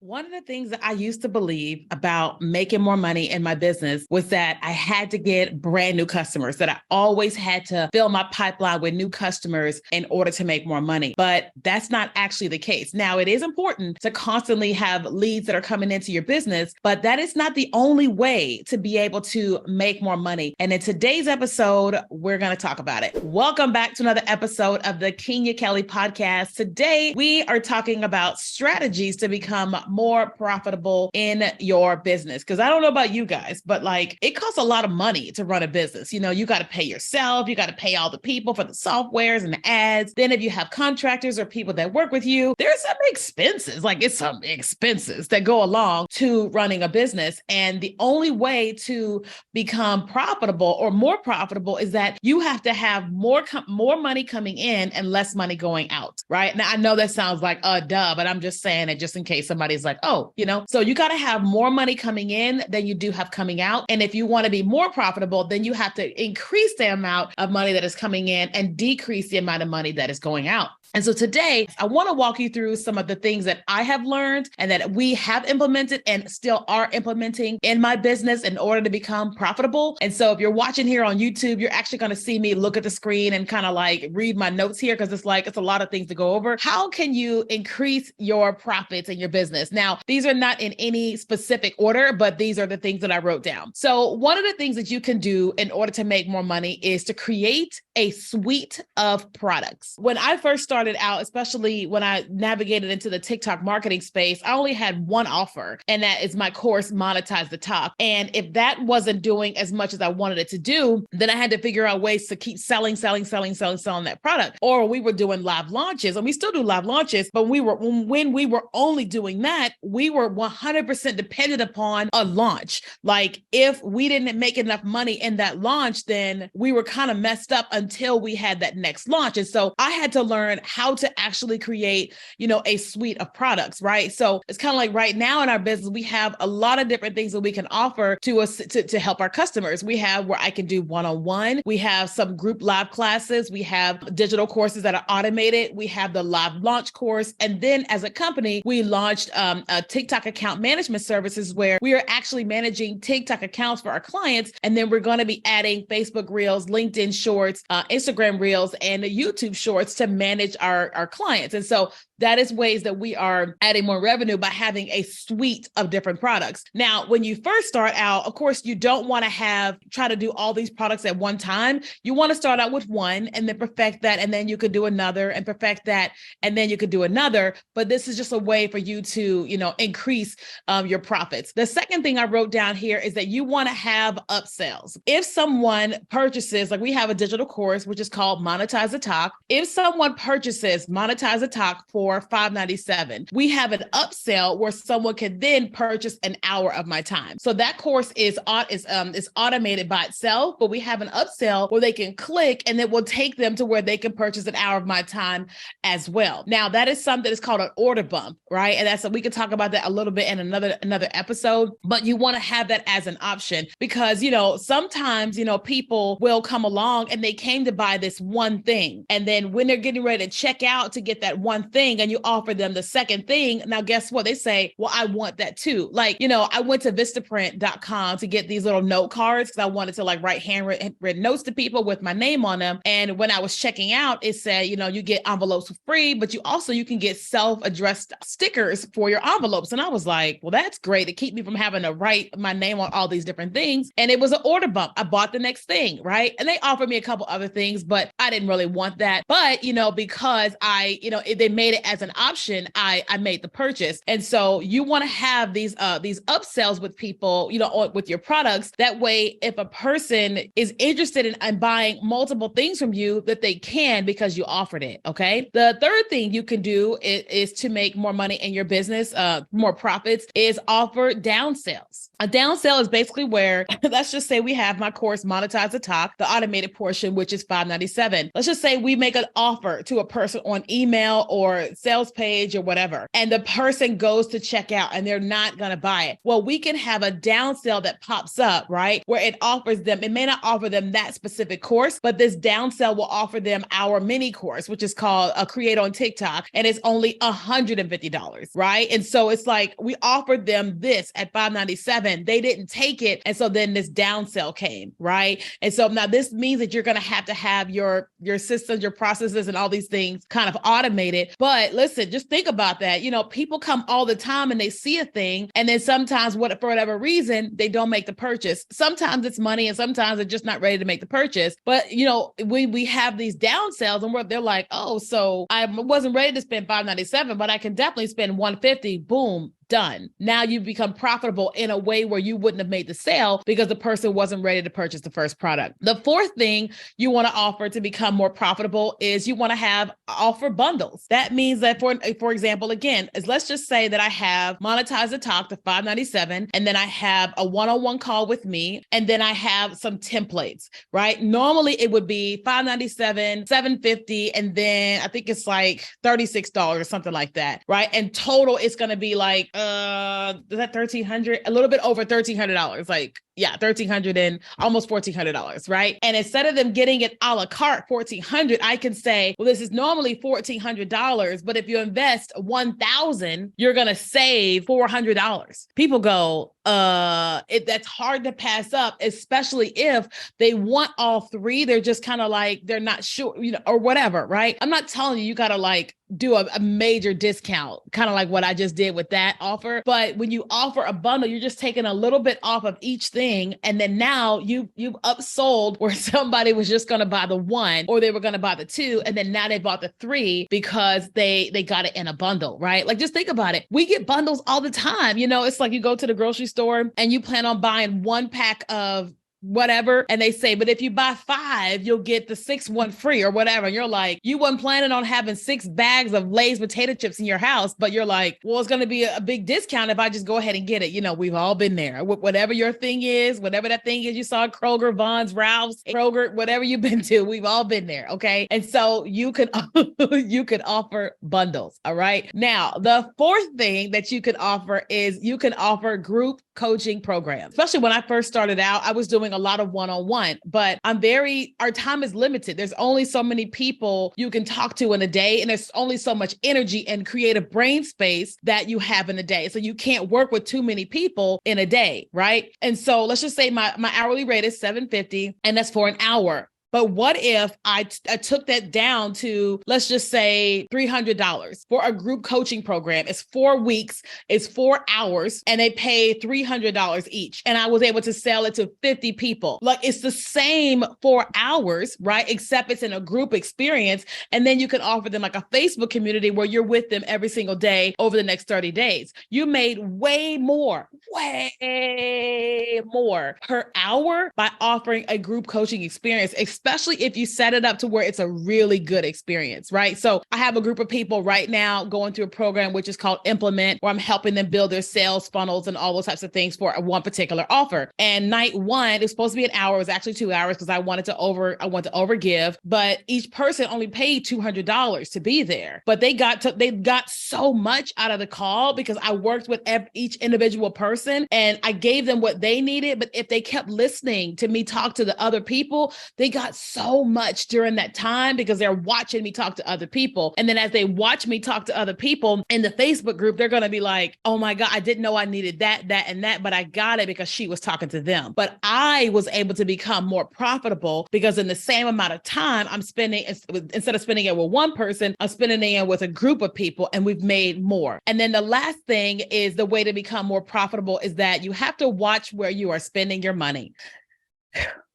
One of the things that I used to believe about making more money in my business was that I had to get brand new customers, that I always had to fill my pipeline with new customers in order to make more money. But that's not actually the case. Now, it is important to constantly have leads that are coming into your business, but that is not the only way to be able to make more money. And in today's episode, we're going to talk about it. Welcome back to another episode of the Keenya podcast. Today, we are talking about strategies to become more profitable in your business. Because I don't know about you guys, but it costs a lot of money to run a business. You got to pay yourself. You got to pay all the people for the softwares and the ads. Then if you have contractors or people that work with you, there's some expenses, it's some expenses that go along to running a business. And the only way to become profitable or more profitable is that you have to have more money coming in and less money going out, right? Now, I know that sounds like duh, but I'm just saying it just in case somebody's like, so you got to have more money coming in than you do have coming out. And if you want to be more profitable, then you have to increase the amount of money that is coming in and decrease the amount of money that is going out. And so today, I want to walk you through some of the things that I have learned and that we have implemented and still are implementing in my business in order to become profitable. And so if you're watching here on YouTube, you're actually going to see me look at the screen and kind of read my notes here because it's a lot of things to go over. How can you increase your profits in your business? Now, these are not in any specific order, but these are the things that I wrote down. So one of the things that you can do in order to make more money is to create a suite of products. When I first started out, especially when I navigated into the TikTok marketing space, I only had one offer, and that is my course, Monetize the Talk. And if that wasn't doing as much as I wanted it to do, then I had to figure out ways to keep selling that product. Or we were doing live launches, and we still do live launches, but when we were only doing that, we were 100% dependent upon a launch. If we didn't make enough money in that launch, then we were kind of messed up until we had that next launch. And so I had to learn how to actually create, a suite of products, right? So it's kind of like right now in our business, we have a lot of different things that we can offer to us to help our customers. We have where I can do one-on-one. We have some group live classes. We have digital courses that are automated. We have the live launch course. And then as a company, we launched a TikTok account management services where we are actually managing TikTok accounts for our clients. And then we're going to be adding Facebook Reels, LinkedIn Shorts, Instagram Reels, and YouTube Shorts to manage our clients. And so that is ways that we are adding more revenue by having a suite of different products. Now, when you first start out, of course, you don't want to try to do all these products at one time. You want to start out with one and then perfect that. And then you could do another and perfect that. And then you could do another. But this is just a way for you to, increase your profits. The second thing I wrote down here is that you want to have upsells. If someone purchases, we have a digital course, which is called Monetize the Talk. If someone purchases Monetize the Talk for $597, we have an upsell where someone can then purchase an hour of my time. So that course is automated by itself, but we have an upsell where they can click and it will take them to where they can purchase an hour of my time as well. Now, that is something that's called an order bump, right? And we can talk about that a little bit in another episode, but you want to have that as an option because, sometimes, people will come along and they came to buy this one thing. And then when they're getting ready to check out to get that one thing and you offer them the second thing, now guess what? They say, well, I want that too. I went to vistaprint.com to get these little note cards because I wanted to write handwritten notes to people with my name on them. And when I was checking out, it said, you get envelopes for free, but you can get self-addressed stickers for your envelopes. And I was like, well, that's great to keep me from having to write my name on all these different things. And it was an order bump. I bought the next thing, right? And they offered me a couple other things, but I didn't really want that. But, because they made it as an option, I made the purchase. And so you want to have these upsells with people, with your products. That way, if a person is interested in buying multiple things from you, that they can because you offered it. Okay. The third thing you can do is to make more money in your business, more profits, is offer down sales. A down sell is basically where, let's just say we have my course, Monetize the Talk, the automated portion, which is $597. Let's just say we make an offer to a person on email or sales page or whatever, and the person goes to check out and they're not going to buy it. Well, we can have a down sale that pops up, right? Where it offers them, it may not offer them that specific course, but this down sale will offer them our mini course, which is called a Create on TikTok. And it's only $150, right? And so it's like, we offered them this at $597. They didn't take it. And so then this down sale came, right? And so now this means that you're going to have your systems, your processes, and all these things kind of automated. But listen, just think about that. You know, people come all the time and they see a thing, and then sometimes for whatever reason, they don't make the purchase. Sometimes it's money, and sometimes they're just not ready to make the purchase. But you know, we have these down sales, and they're like, oh, so I wasn't ready to spend $597, but I can definitely spend $150. Boom. Done. Now you've become profitable in a way where you wouldn't have made the sale because the person wasn't ready to purchase the first product. The fourth thing you want to offer to become more profitable is you want to offer bundles. That means that for example, again, let's just say that I have Monetize the Talk to $597, and then I have a one-on-one call with me, and then I have some templates, right? Normally it would be $597, $750, and then I think it's like $36 or something like that, right? And total, it's going to be like, is that $1,300? A little bit over $1,300. Like, yeah, $1,300 and almost $1,400, right? And instead of them getting it a la carte, $1,400, I can say, well, this is normally $1,400, but if you invest $1,000, you're going to save $400. People go, that's hard to pass up, especially if they want all three. They're just kind of like, they're not sure, you know, or whatever, right? I'm not telling you got to like do a major discount, kind of like what I just did with that offer. But when you offer a bundle, you're just taking a little bit off of each thing. And then now you've upsold where somebody was just going to buy the one, or they were going to buy the two. And then now they bought the three because they got it in a bundle, right? Like, just think about it. We get bundles all the time. You know, it's like you go to the grocery store and you plan on buying one pack of whatever, and they say, but if you buy 5, you'll get the 6th one free or whatever. And you're like, you weren't planning on having 6 bags of Lay's potato chips in your house, but you're like, well, it's going to be a big discount if I just go ahead and get it. You know, we've all been there. Whatever your thing is, whatever that thing is, you saw Kroger, Vons, Ralph's, Kroger, whatever you've been to, we've all been there. Okay. And so you could offer bundles. All right. Now, the fourth thing that you could offer is you can offer group coaching programs. Especially when I first started out, I was doing a lot of one-on-one, but our time is limited. There's only so many people you can talk to in a day, and there's only so much energy and creative brain space that you have in a day. So you can't work with too many people in a day, right? And so let's just say my hourly rate is $750, and that's for an hour. But what if I took that down to, let's just say $300 for a group coaching program? It's 4 weeks, it's 4 hours, and they pay $300 each. And I was able to sell it to 50 people. Like, it's the same 4 hours, right? Except it's in a group experience. And then you can offer them like a Facebook community where you're with them every single day over the next 30 days. You made way more per hour by offering a group coaching experience, especially if you set it up to where it's a really good experience, right? So I have a group of people right now going through a program which is called Implement, where I'm helping them build their sales funnels and all those types of things for one particular offer. And night one, it's supposed to be an hour. It was actually 2 hours because I want to overgive, but each person only paid $200 to be there. But they got so much out of the call because I worked with each individual person and I gave them what they needed. But if they kept listening to me talk to the other people, they got so much during that time because they're watching me talk to other people. And then as they watch me talk to other people in the Facebook group, they're going to be like, oh my God, I didn't know I needed that, and that, but I got it because she was talking to them. But I was able to become more profitable because in the same amount of time I'm spending, instead of spending it with one person, I'm spending it with a group of people, and we've made more. And then the last thing is the way to become more profitable is that you have to watch where you are spending your money.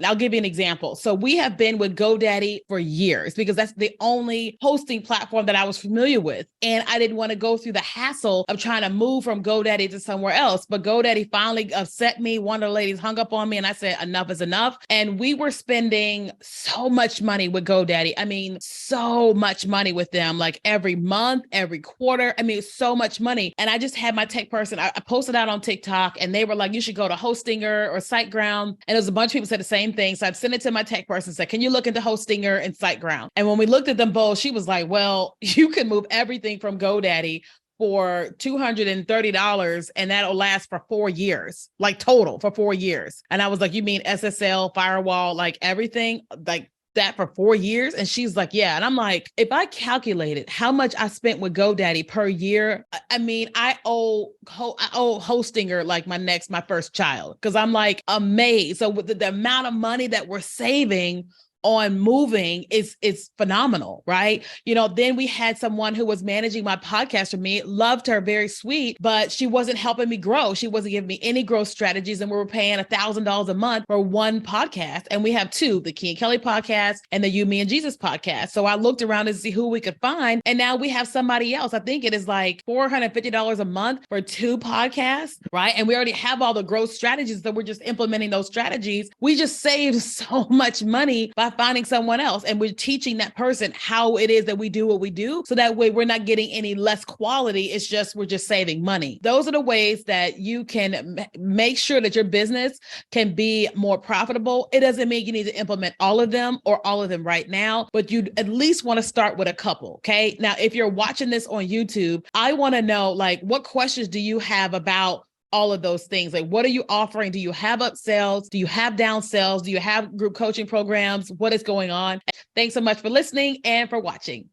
I'll give you an example. So we have been with GoDaddy for years because that's the only hosting platform that I was familiar with. And I didn't want to go through the hassle of trying to move from GoDaddy to somewhere else. But GoDaddy finally upset me. One of the ladies hung up on me and I said, enough is enough. And we were spending so much money with GoDaddy. I mean, so much money with them, like every month, every quarter. I mean, so much money. And I just had my tech person, I posted out on TikTok and they were like, you should go to Hostinger or SiteGround. And there was a bunch of people said the same same thing. So I'd send it to my tech person, said, can you look into Hostinger and SiteGround? And when we looked at them both, she was like, well, you can move everything from GoDaddy for $230 and that'll last for 4 years, like total for 4 years. And I was like, you mean SSL, firewall, like everything, like that for 4 years? And she's like, yeah. And I'm like, if I calculated how much I spent with GoDaddy per year, I mean, I owe Hostinger like my first child, because I'm like amazed. So with the amount of money that we're saving on moving is phenomenal, right? Then we had someone who was managing my podcast for me, loved her, very sweet, but she wasn't helping me grow. She wasn't giving me any growth strategies. And we were paying $1,000 a month for one podcast. And we have two, the Keenya Kelly podcast and the You, Me, and Jesus podcast. So I looked around to see who we could find. And now we have somebody else. I think it is like $450 a month for 2 podcasts, right? And we already have all the growth strategies. So we're just implementing those strategies. We just saved so much money by finding someone else. And we're teaching that person how it is that we do what we do. So that way we're not getting any less quality. It's just, we're just saving money. Those are the ways that you can make sure that your business can be more profitable. It doesn't mean you need to implement all of them or all of them right now, but you at least want to start with a couple. Okay. Now, if you're watching this on YouTube, I want to know, like, what questions do you have about all of those things? Like, what are you offering? Do you have upsells? Do you have downsells? Do you have group coaching programs? What is going on? Thanks so much for listening and for watching.